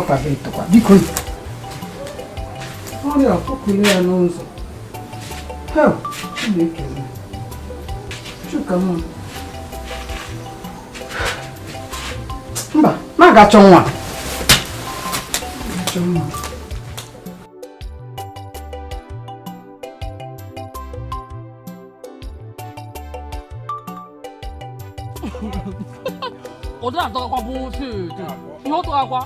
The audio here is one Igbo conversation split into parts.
alphabet kwa biko. Ori afukule ya nonzo. Hell, make it. Chuka mo. Mba, ma ga chonwa. Chonwa.我这都挂不去，以后都要挂。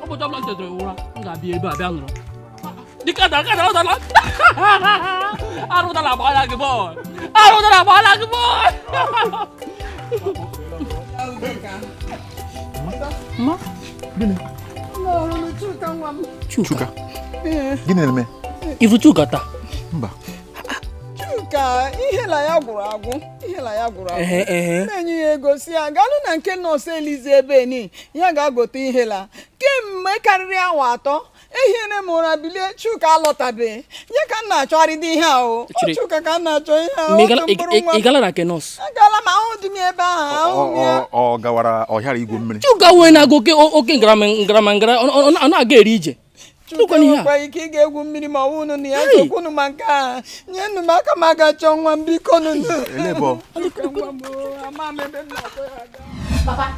我不叫不能对我了，你看别别了。你干啥我打了？阿鲁打喇叭那个不？阿鲁打喇叭那个不？妈，gini? Chuka. Gini na-eme? Ifu Chuka taa. Mba. Ka ihe la ya gwụrụ agwụ na-enye ya ego si ya galụ na nke nọọsụ Elize ebe ni ya ga-agote ihe la kemgbe karịrị awa 3 ehiere m ụra bilie Chuka alọtabe ya ka m na-achọgharị dị ihe ahụ Chuka ka m na-achọ ihe ahụ ị gala na nke nọọsụ agala ma ahụ dị m ebe ahụ Ọ gawara ọhịara igwu mmiri. Chuka wee na-aga oke ngaramangara ọ na-aga eri ije. Chuka nwekwa ike ị ga-egwu mmiri ma ọwụ unu na ya sokwunu ma nke a nye nụ m aka m aga chọọ nwa m biko nụnụ. Papa,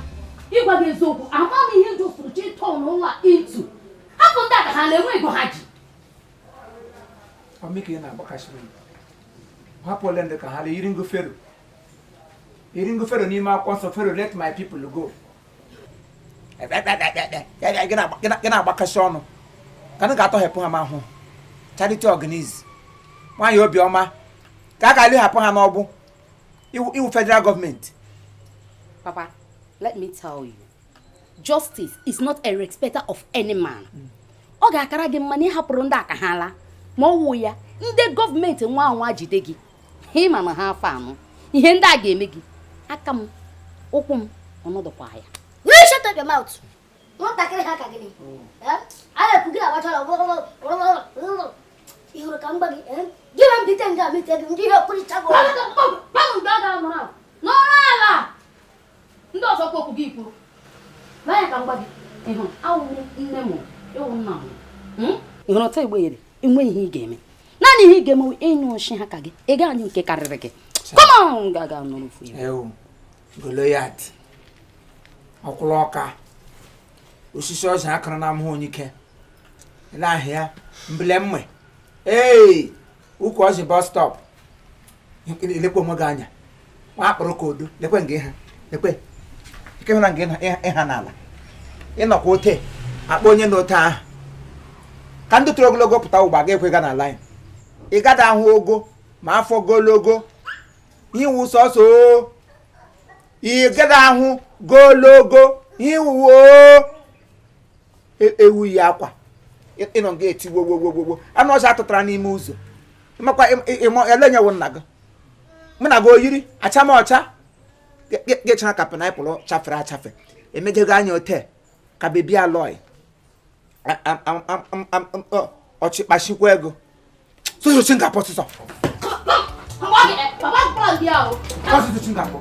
ịgwa gị eziokwu, ama m ihe ndị usoro chi tọọ n'ụlọ itu. Hapụ ndị aka ha na-enwe ego ha ji. Amike na-agbakashi m. Hapụ ole ndị ka ha le iri ngofero. Iri ngofero n'ime akwụkwọ nsọ Fero, let my people go. Gị na-agbakashi ọnụ. Ka na ga-atọhepụ ha ma hụ. Charity organize. Nwanyị obiọma. Ka a ga-alị hapụ ha n'ọgbụ. Iwu federal government. Papa, let me tell you, justice is not a respecter of any man. Ọ ga-akara gị mma na ịhapụrụ ndị aka ha la ma ọ wụ ya ndị gọọmenti nwa anwa jide gị ịma na ha afọ anụ ihe ndị a ga-eme gị aka m ụkwụ m ọnọdụkwa ya. Will you shut up your mouth? Nwatakịrị ha ka gịnị? A na-ekwu gị agbachara ihụrụ ka mgba gị gị ma m dịte nga amite gị ndị ihe okpuricha gị n'ọrụ ala ndị ọzọ kpọkwu gị kwuru n'anya ka mgba gị ịhụ awụrụ nne m ịwụ nna m ịhụrụ ọta igbe yere inwe ihe ị ga-eme naanị ihe ị ga-eme ịnyụ oshi ha ka gị ị gaa anyị nke karịrị gị kọmọn ga-aga nọrọ ofu ya Goliath ọkwụrụ ọka osisi ọja akara na amụhụ onyike ile ahịa mbele mme ukwu ọjị bus stop lekwe onwe gị anya nwa akpụrụ ka odo lekwe nga ịha lekwe ike hụra nga ịha n'ala ịnọkwa ote akpa onye n'ote ahụ ka ndị toro ogologo pụta ụgba ga-ekwega n'ala ya ị gada ahụ ogo ma afọ gologo iwu sọsọ ị gada ahụ gologo iwu ewu ya akwa ịnọ nga eti gbogbogbogbo anụ ọcha atụtara n'ime ụzọ makwa elenyewo nna gị mụ na gị oyiri acha m ọcha gechara ka paịnaịpụl chafere achafe emejego anya ote ka bebi alọị ọchịkpachikwa ego sosochi ngapọ sịsọ ọsịsọchi ngapọ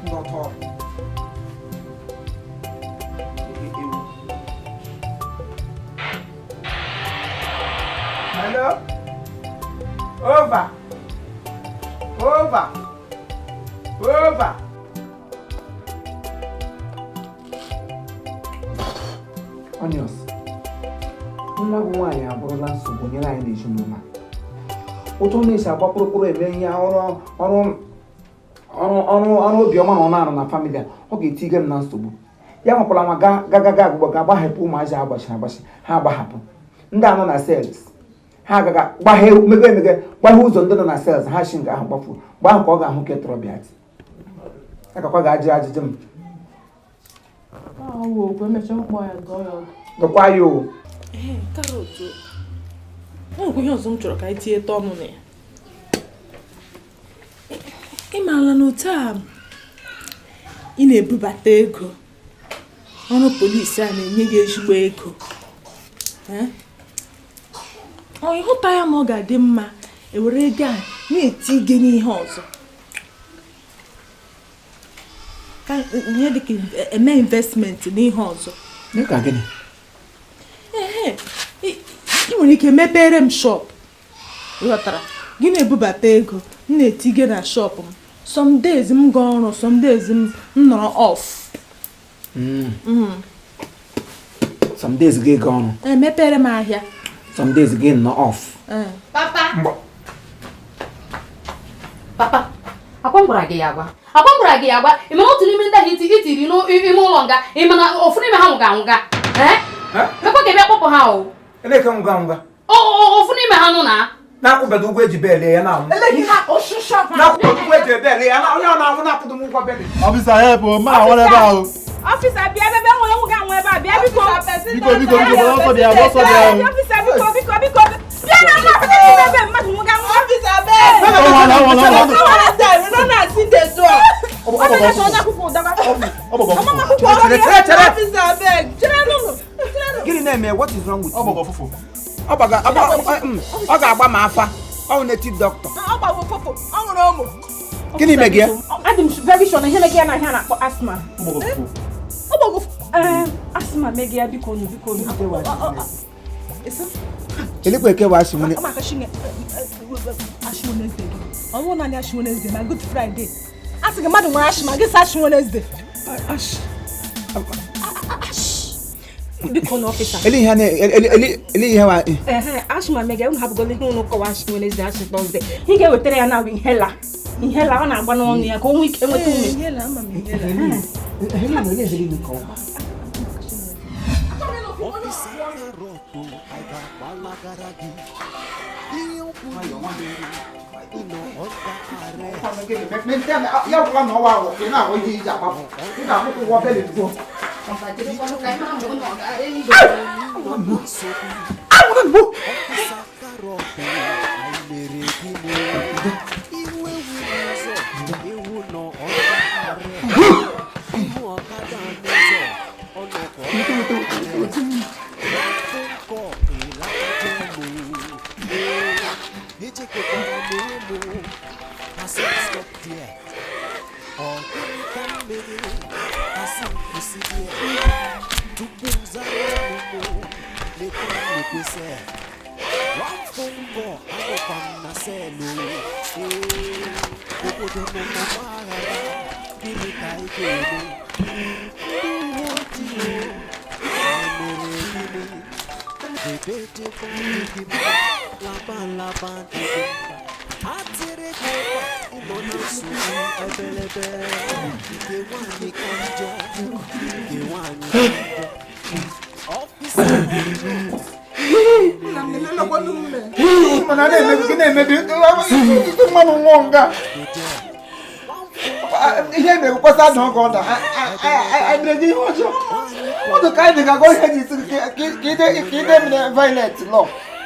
ngọtọ hello over Onions, nwa bụ nwaanyị abụrụla nsogbu nyere anyị n'ezinụlọ. Otu onye esi agba kpụrụkpụrụ eme ihe ọrụ obiọma na ọrụ na famili a, ọ ga-etige m na nsogbu. Ya nwekwara nwa agụgbọ ga-agbahapụ ụmụazị agbachi ha agbahapụ. Ndị anọ na sales ha agaga mege gbaghe ụzọ ndị nọ na sales ha shi nga ahụ gbafu gba ahụ ka ọ ga-ahụ ketọrọ bịa ti akakwa ga-ajụ ajụjụ m gakwa ya o karọt ọ ihe ọzọ m chọrọ ka anyị tinye ọnụ na ya ị maara na otu a ị na-ebubata ego ọrụ polisi a na-enye gị ezigbo ego ọ ịhụta ya ma ọ ga-adị mma ewere ego a na-eti gị n'ihe ọzọ ihe dịka eme investment n'ihe ọzọ. Dịka gịnị? Ị nwere ike mepere m shop. Ịghọtara? Gị na-ebubata ego, m na-etige na shop m. Some days m ga ọrụ, some days m nọrọ off. Some days gị ga ọrụ. Mepere m ahịa. Some days gị nọ off. Papa, akwa gwara gị ya agwa. Ị mana otu n'ime ndị ahụ itiri n'ime ụlọ nga, ị mana ofu n'ime ha nwụga. Mekwa ka ebe akpọpụ ha o. Ele ka nwụga. Ofu n'ime ha nụ na. Na-akwụbedo ụgwọ eji bele ya na-anwụ. Na-akwụbedo ụgwọ eji bele ya na onye ọ na-anwụ na-akwụdo m ụgwọ bele. Officer help o, ma awon ebe ahụ. Officer bịa ebe nwere nwụga nwe ebe a bịa biko. Biko ọsọ dị ahụ. Officer biko. Bịa na mmadụ ebe mmadụ nwụga nwe. Officer bee. No na see the door. Officer beg. Gịnị na-eme? What is wrong with you? Ọgbọgọ fụfụ. Ọ ga-agba m afa. Ọ native doctor. Gịnị mee gị ya? I'm very sure na ihe na gị na ihe na-akpọ asthma. Ọgbọgọ fụfụ. Asthma mee gị ya biko nu. Elekwa eke wa asị nwene. Ọ bụrụ na ndị Ash Wednesday na Good Friday. A sị gị mmadụ nwere Ash ma gị sa Ash Wednesday. Biko na officer. Ele ihe wa. Ash ma mee gị unu hapụgo ihe unu kọwa Ash Wednesday Ash Thursday. Ị ga-ewetara ya na inhaler. Inhaler ọ na-agba n'ọnụ ya ka o nwee ike nweta ume. Inhaler ama m inhaler.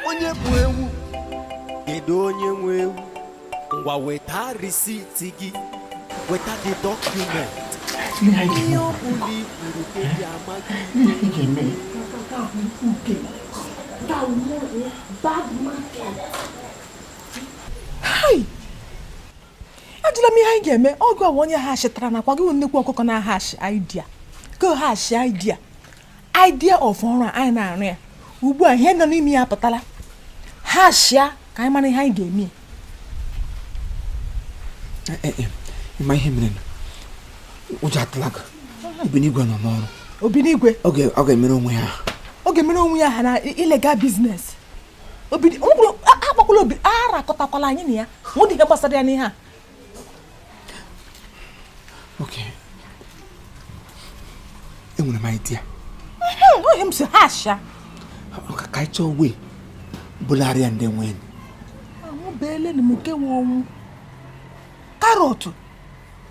Onye bụ ewu, kedu onye nwe ewu? Ngwa weta risiti gị, weta the document. Ihe ọ bụla i kwuru ka eji ama gị. Hai! Ajụla m ihe anyị ga-eme ọgụ ọwa onye ha chịtara nakwa gị nnekwu ọkụkọ na hash idea. Go hash idea of ọrụ anyị na-arụ ya. Ugbu a ihe nọ n'ime ya pụtara. Hash ya ka anyị mara ihe anyị ga-eme. Ịma ihe mere ụjọ atụla gị. Obinigwe nọ n'ọrụ. Obinigwe? Ọ ga-emere onwe ya. Ọ ga-emere onwe ya ha na illegal business. Akpakwala obi arakọtakwala anyị na ya. Nwụ dị ihe gbasara ya n'ihe a. Okay. Enwere m idea. Ohe m si hash ya. Ka anyị chọọ wee bularịa ndị nwe. Ahụ beele na muke nwe ọnwụ. Karọtụ.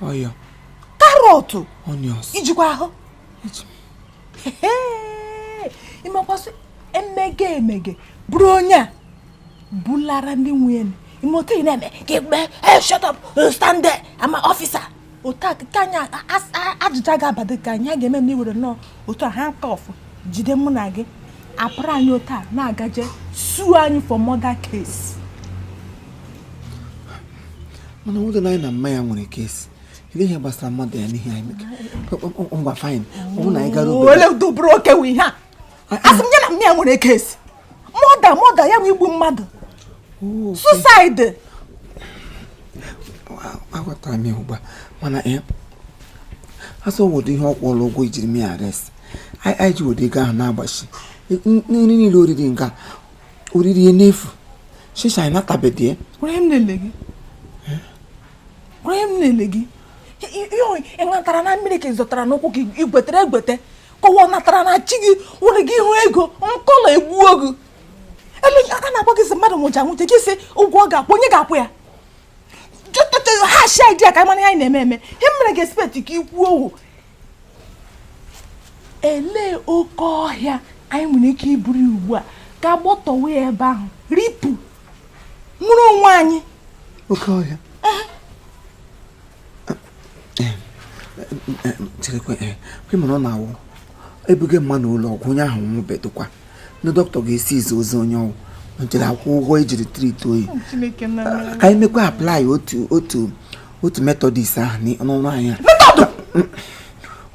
Ọyọ. Karọtụ. Onions. Ijikwa ahụ. Imekwasị emege bụrụ onye a bulara ndị nwe. Imote ị na-eme ka egbe shut up stand there ama officer. Ota ka anya ajụja ga-abadị ka anyị ga-eme m n'iwere nọ otu a ha kọfụ jide mụ na gị apụrụ anyị otu a na-agaje sue anyị for murder case. Mana nwoke anyị na mma ya nwere case Ile ihe gbasara mmadụ ya n'ihe anyị meke. Ngwa fine. Ọ bụ na anyị gara ole doburu oke wi ha. Asị m ya na m ya nwere case. Mọda ya bụ igbu mmadụ. Suicide. Aghọtara m ihe ugbu a. Mana asọ wodo ihe ọkwụrụ ụgwọ ijiri mee arrest. Anyị ji wodo ego ahụ na-agbachi. Nri niile oriri nga oriri ya n'efu. Shisha anyị natabedie. Kwere m na-ele gị. Ị natara na mmiri ka ị zụtara n'ụkwụ ka igwetere egbete. Kọwa natara na chi gị were gị hụ ego nkọlọ egbuo gị. Ele aka na-agba gị si mmadụ nwụcha nwuche gị si ụgwọ ọ ga-akwụ onye ga-akwụ ya. Ha shi idea ka mana anyị na-eme ihe mere ga expect ka ikwu owu. Ele oke ọhịa anyị nwere ike iburu ugbu a ka gbọtọwe ebe ahụ ripụ nwụrụ onwe anyị. Oke ọhịa. Cherekwe kwemana ọ na-awụ ebuge mmadụ ụlọ ọgwụ onye ahụ nwụbedokwa ndị dọkịta ga-esi izu ozi onye ọgwụ njere akwụ ụgwọ ejiri treat oyi ka anyị mekwa apply otu methodist ahụ n'ọrụ anyị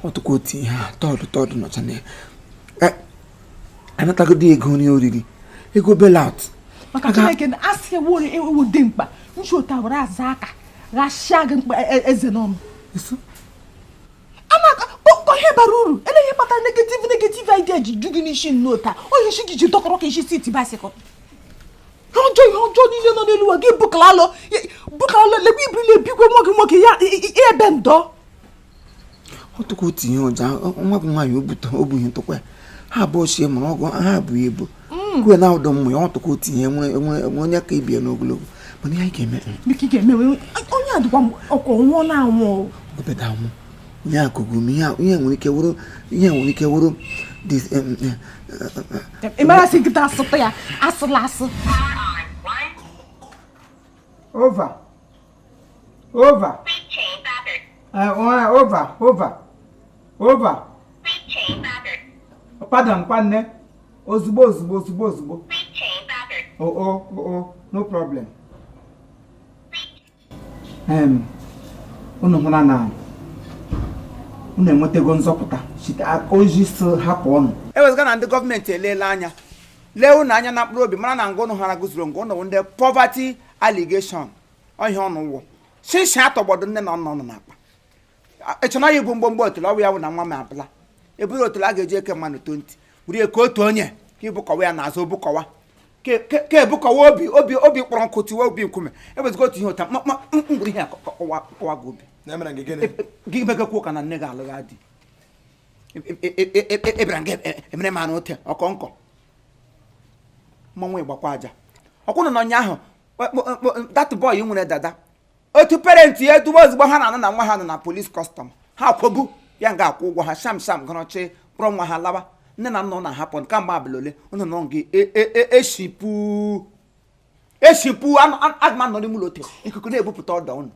ọtụkwa otu ihe a tọdụ nọcha na ya anatagodi ego nri oriri ego bailout maka Chineke na asị ewu dị mkpa nchota were aza aka rashia gị mkpa eze n'ọnụ ihe bara uru ele ihe kpatara negative idea ji ju gị n'isi nnota onye isi gị ji dọkọrọ ka isi siti bicycle ihe ọjọọ niile nọ n'elu ụwa gị bụkalalo lekwa ibiri ebikwe nwoke ya ebe ndọ ọtụkwa otu ihe ọja nwa bụ nwaanyị obu ihe ntụkwa ha abụọ chie mara ọgụ ha abụghị ebo kwe na ụdọ mmụ ya ọtụkwa otu ihe nwere onye ka ibie n'ogologo mana ihe anyị ga-eme onye adịkwa ọkwa nwụọ na-anwụ obeda anwụ ihe akụgụ m ihe nwere ike wụrụ ịmarasị gị asụta ya asụla asụ over pardon kwanne ozugbo no problem unu hụra na unu enwetago nzọpụta site ozi so hapụ ọnụ ewezụga na ndị gọọmenti eleela anya lee unu anya na mkpụrụ obi mara na nga unu hara gụzuru nga unu ndị poverty allegation ọhịa ọnụ ụgwọ shishi atọgbọdụ nne na nna ọnụ n'akpa echena ya bụ mgbomgbo otulu ọwụ ya bụ na nwa m apụla eburu otulu a ga-eji eke mmanụ 20 buru eke otu onye ka ibukọwa ya n'azụ obukọwa ka ebukọwa obi kpọrọ nkụ tiwe obi nkume ewezụga otu ihe ụta mgburu ihe kọwa gị obi gị megakwu ka na nne gị alụgha di ebere nga emere ma na ote ọkọ nkọ mmanwụ ịgbakwa aja ọkwụnụ na onye ahụ that boy nwere dada otu parent ya edubo ozugbo ha na-anụ na nwa ha nọ na police custom ha kwọbu ya nga akwụ ụgwọ ha sham gọrọchi kpọrọ nwa ha lawa nne na nna na-ahapụ ka mgbe abalị ole ụnụ nọ gị eshipu agma nọ n'ime ụlọ ote ikuku na-ebupụta ọdọ ụnụ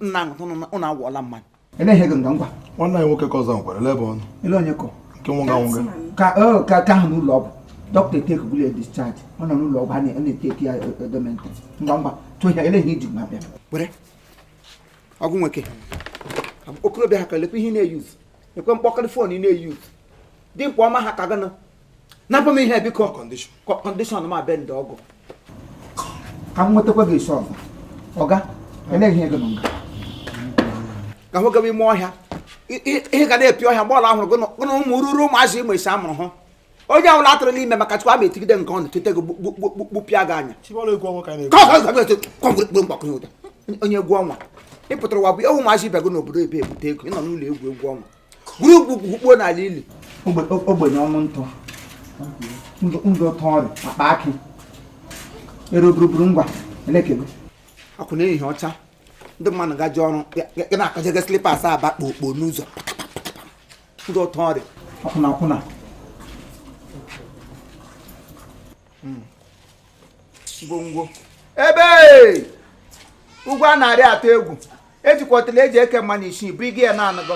nna ụnụ agwọọla mmadụ eleghị ego nga ngwa nwanne anyị nwoke ka ọzọ nkwere lebe ọnụ ele onye kọ nke nwụga ka ahụ n'ụlọ ọgwụ dọkịta tekugule discharge ọ nọ n'ụlọ ọgwụ a na-eteki ya edomenti ngwa tụọ ya eleghị iji ma bịa were ọgwụ nwoke okorobịa ha ka lekwa ihe na-eyuz ekwe mkpọkọrị fon ị na-eyuz dị mkpa ọma ha ka gana napụ m ihe biko kọndishọn ma be ndị ọgụ ka m nwetakwa gị isi ọzọ ọga eleghị ego nga ka hụ gaba ime ọhịa ihe ga na-epi ọhịa mgbe ọla ahụrụ gụna ụmụ ruru ụmụazị Igbo isi amụrụ hụ onye ahụla atụrụla ime maka chukwu a ma-etigide nke ọ na-etete gị gbupịa gị anya onye egwu ọnwa ị pụtara ụwa bụ ewu ụmụazị ibe gị n'obodo ebe ebute ego ị nọ n'ụlọ egwu ọnwa gwuru ugwu kpuo n'ala ili ogbenye ọnụ ntụ ndụ ụtọ ọrịa akpa akị eroburuburu ngwa elekego akwụ na ehihie ọcha ndị mmadụ gaji ọrụ gị na-akajege slipas aba kpokpo n'ụzọ ndụ ụtọ ọrịa ọkwụna ngwongwo ebe ugwu a na-arị atọ egwu ejikwọtala eji eke mmanụ isii buru gị ya na-anụgọ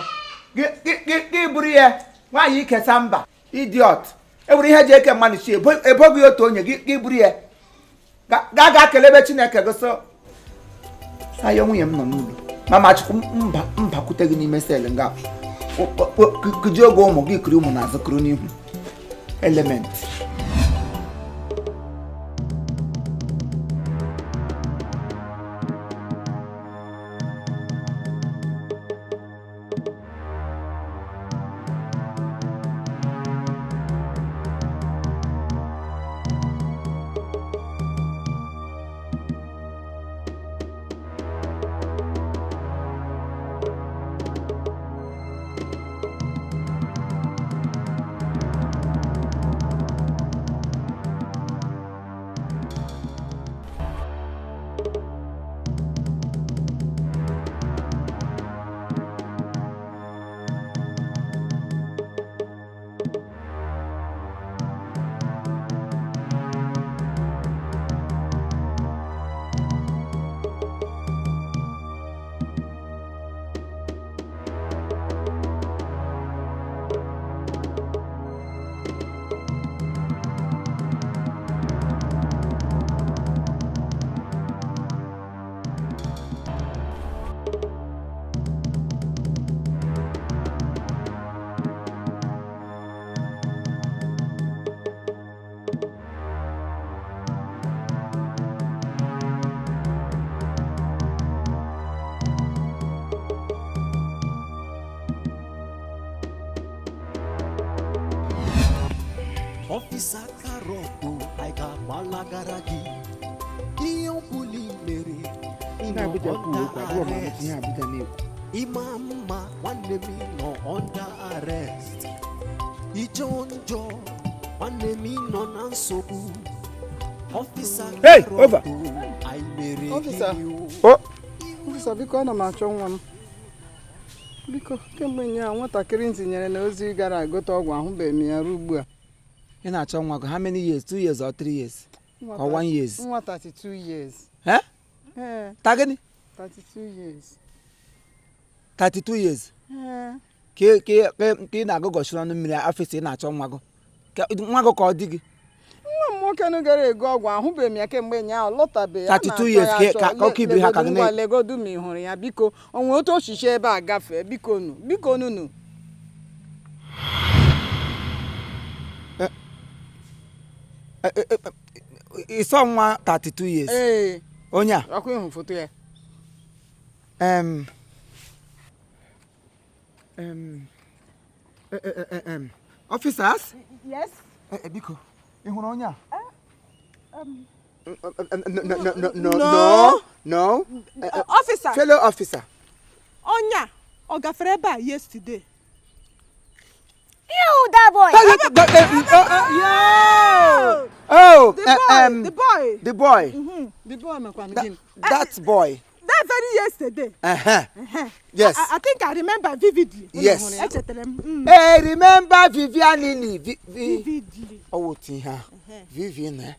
gị buru ya nwaanyị ikesa mba idiot eburu ihe eji eke mmanụ isii eboghị otu onye gị buru ya gaa kelebe Chineke gị so ayo nwunye m nọ n'ụlọ mama chukwu mbakwute gị n'ime sel nga kụji oge ụmụ gị kiri ụmụ n'azụ kụrụ n'ihu element Officer Karoto, I got Malagaragi. Iyokuli Mary. Imama, one name no under arrest. Ijonjo, one name no nansobu. Officer over. I marry Officer. you. Oh. Officer, biko na macho nwa m. Biko, kemgbe nya nwatakịrị ntinyere na ozi gara agote ọgwụ ahụbeghị m ya ruo ugbu a. ị na-achọ nwa gị how many years 2 years or 3 years or 1 years Nwa 32 years. eh ta gịnị 32 years. 32 years ka ị na-agụgọchiri ọnụ mmiri afịsị ị na-achọ nwa gị nwa gị ka ọ dị gị Nwa m nwoke nụ gara ego ọgwụ ahụbeghị m ya kemgbe nya lọtabeghị 32 years ka ọ ibe ha ka gị na legodu ma ị hụrụ ya biko onwe otu oshishi ebe a gafee biko nunu ịsọ nwa 32 years onye a ọkụ ịhụ foto ya officers Yes. biko ị hụrụ onye a no Officer. fellow officer Onya. Ọ gafere ebe a yesterday. You, that boy. The boy. The boy. the boy mekwanụ gịnị That boy. That very yesterday. Yes. I think I remember vividly. Yes. Echetara m. Hey, remember Vivian Lily? Vividly. Oh, Tia. Vivian.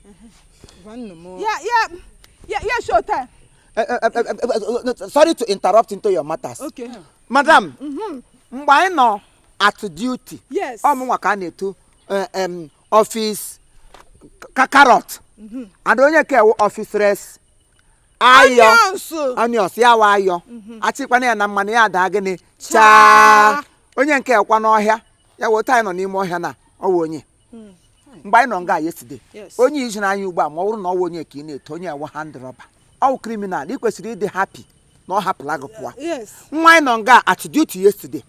Yeah, sure time. Sorry to interrupt into your matters. Okay. Madam, mgbe anyị nọ at duty. Yes. Ọmụnwa ka a na-etu office carrot. And onye ka ewu office res. Onions ya wa ayo. Achịkwana ya na mmanụ ya ada gịnị chaa. Onye nke ekwa n'ọhịa. Ya wota anyị nọ n'ime ọhịa na ọwụ onye. Mgbe anyị nọ nga yesterday. Onye iji na anyị ugbu a ma ọ bụrụ na ọwụ onye ka ị na-eto onye ewu hand robber. Ọwụ criminal ị kwesịrị ịdị happy na ọ hapụla gị pụọ. Nwa anyị nọ nga at duty yesterday.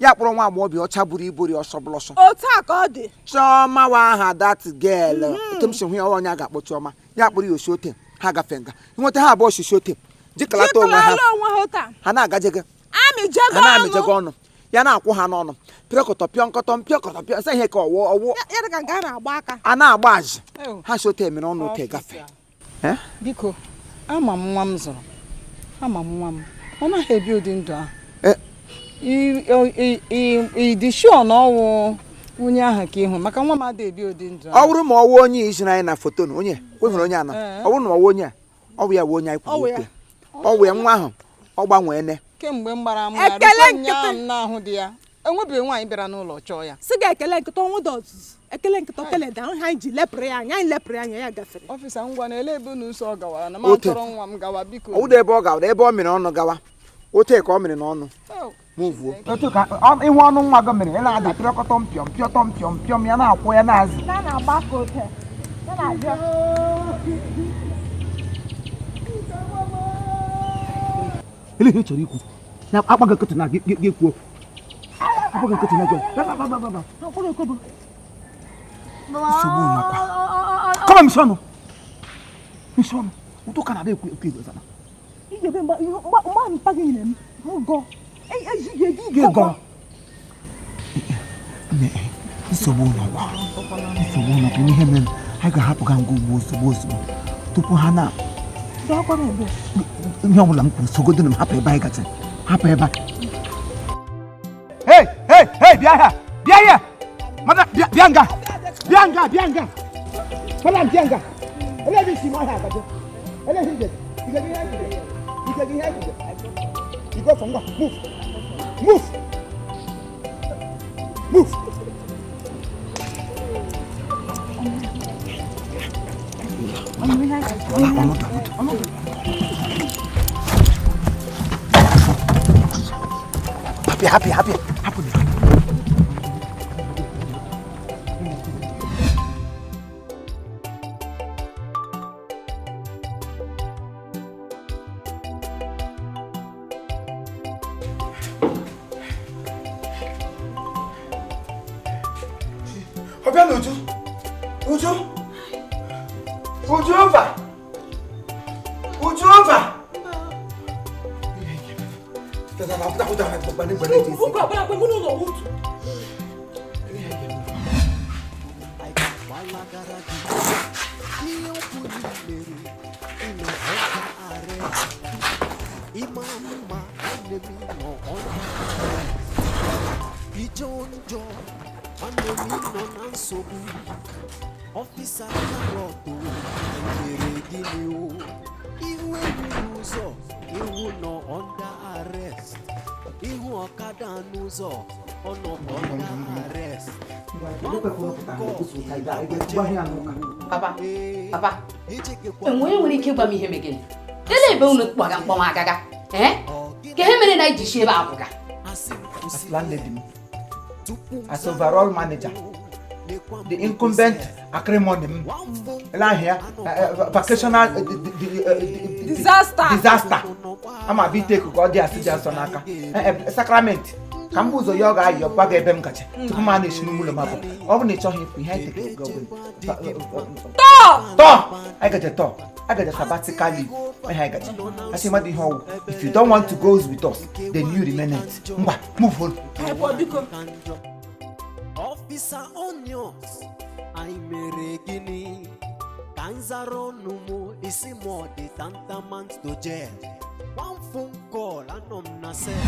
Ya kpọrọ nwa agbọghọ ọcha buru ibori ọsọ blọsọ. Otu a ka ọ dị. Chioma wa aha that girl. Otem si hụ ya onye ga-akpọ Chioma. Ya kpọrọ ya Oshotem. Ha gafe nga. Nweta ha abụọ Oshotem. Jikalata onwe ha. Ha na-agaje gị. Amịjego ọnụ. Ya na-akwụ ha n'ọnụ. Pịọkọtọ pịọ sị ihe ka ọwụ. Ya dịka nke a na-agba aka. A na-agba azị. Ha Oshotem mere ọnụ ote gafe. biko ama m nwa m zụrụ ama m nwa m ọ naghị ebi ụdị ndụ ahụ ịdị sure na ọwụ onye ahụ ka ịhụ maka nwa m adị ebi ụdị ndụ ahụ Ọ bụrụ ma ọwụ onye ijiri anyị na foto na onye kwehụrụ onye anọ ọ bụrụ na ọwụ onye a ọ bụ ya bụ onye anyị kwuru okwu ọ wụ ya nwa ahụ ọ gbanweene kemgbe m gbara m ya biko nya m n'ahụ dị ya enwebeghị nwaanyị bịara n'ụlọ chọọ ya sị ga ekele nkịta ọnwụ dị ọzụzụ ekele nkịta keleda ahụ ha ji lepụrụ ya anya anyị lepụrụ anya ya gafere ọfịsa ngwa na ele ebe n'ụsọ ọ gawara na m atọrọ nwa m gawa biko ọwụda ebe ọ gawara ebe ọ mịrị ọnụ gawa ote ka o mere n'ọnụ move otu ka ihe ọnụ nwa gị mere ị na-ada pịọkọtọm pịọm pịọtọm pịọm pịọm ya na-akwụ ya n'azụ na na-agba ka ote ya na-abịa ele ihe chọrọ ikwu na akpaga nkịtị na gị kwuo akpaga nkịtị na gị nsogbu nakwa kọma msọnụ ụtụ ka na-abịa ekwu igwe zana mgba mpa gị nyere m gọ ejighị ego gọ nsogbu nakwa ihe mere anyị ga-ahapụ ga ngwa ugbo ozugbo tupu ha na ihe ọbụla m kwuru sogodo na m hapụ ebe anyị gacha hapụ ebe hey bịa here mada bịa nga fala bịa nga ele bi si mo ha gaje ele hinde you go from move happy. Uju over. Officer Naroto, Ihu n'ụzọ, ihu nọ under arrest. Ihu ọkada n'ụzọ, ọ nọ under arrest. Papa, enwere nwere ike ịgwa m ihe megịnị? Ele ebe unu kpọga mkpọnwa agaga? Ka ihe mere na iji shi ebe akwụga? As landlady, as overall manager, the incumbent acrimony, vacational disaster. I'm a bit take God there to sacrament. Cambuzo yoga, your bag of them catch to manage Numulamapo. All nature behind the go. I got a talk. I got a sabbatical leave. I got you. I say, Maddy Hall, if you don't want to go with us, then you remain it. Move on. Officer Onions, I'm a regini. Kanzaro numo isi more the tantamount to jail. One phone call and I'm not saying.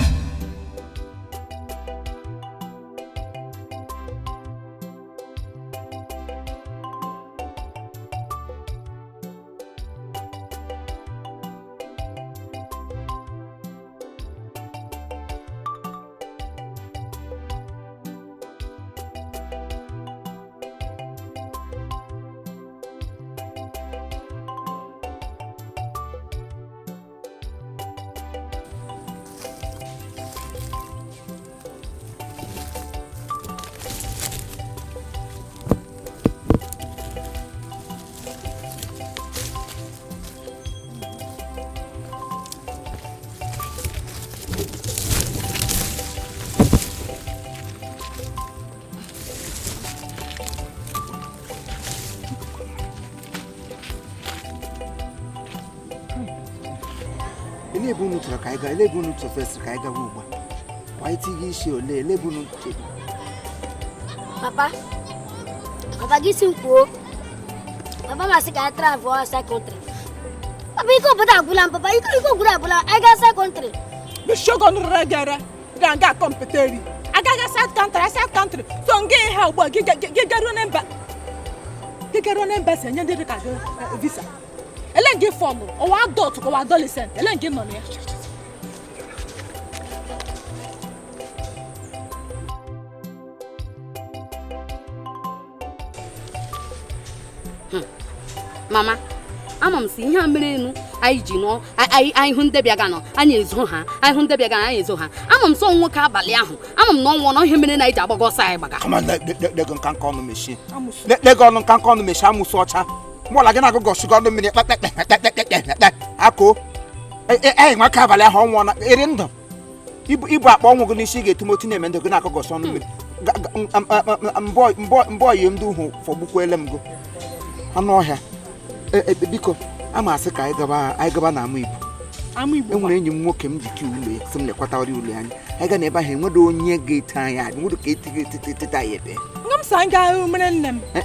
Elebunu to Kaiga, Elebunu to first Kaiga Wuba. Why TV show, Elebunu to Papa, gis un po. Papa must get travel outside country. Papa, you go put a bulan, Papa, you go grab bulan, I got side country. The shogun regara, ganga competeri. I got side country. So get help, get on embassy and you did a visa. Ellen give form or adult or adolescent. Ellen give money. Mama, ama m si ihe a mere enu anyị ji nọ anyị hụ ndị bịaga nọ anyị ezo ha anyị hụ ndị bịaga anyị ezo ha ama m sọ nwoke abalị ahụ ama m na ọnwụ na ihe mere na anyị ji agbago ọsọ anyị gbaga lego nka ọnụ mechie lego ọnụ nka ọnụ mechie amụsụ ọcha mụọla gị na-agụgọ shigo ọnụ mmiri akụ nwaka abalị ahụ ọnwụ na eri ndụ ibu akpa ọnwụ gị n'isi ga-etumoti na-eme ndụ gị na-agụgọsị ọnụ mmiri mbọ yi ndị uhu fọgbukwele m go anụ ọhịa biko ama asị ka anyị gaba na ama Igbo enwere enyi m nwoke m jike ụlọ ya sị m lekwata ọrịa ụlọ anyị anyị ga na ebe ahụ enwedo onye ga-ete anyị adị nwere ka etete anyị ebe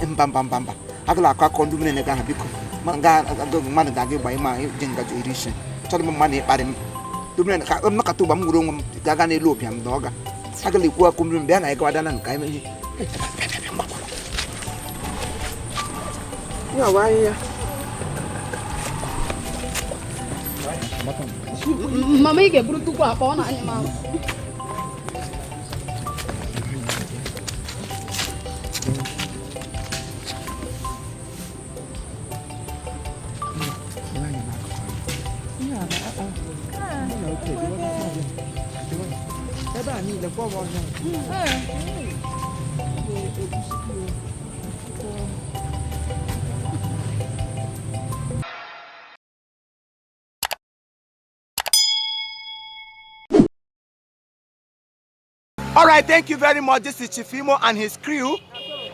mba agala akọ akọ ndị mere nega ahụ biko mmadụ ga-aga ịgba ịma ji ngaji iri isi chọrọ m mmadụ ịkparị m nnọkọta ụgba m nwere onwe m ga-aga n'elu ụbịam na ọga agala ekwu akụ mmiri mgbe a na ịgawa dana nke anyị mama ị ga-eburu tupu akpa ọ na-anya m ahụ All right, thank you very much. This is Chief Imo and his crew.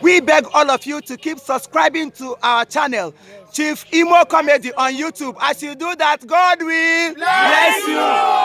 We beg all of you to keep subscribing to our channel, Chief Imo Comedy on YouTube. As you do that, God will bless you.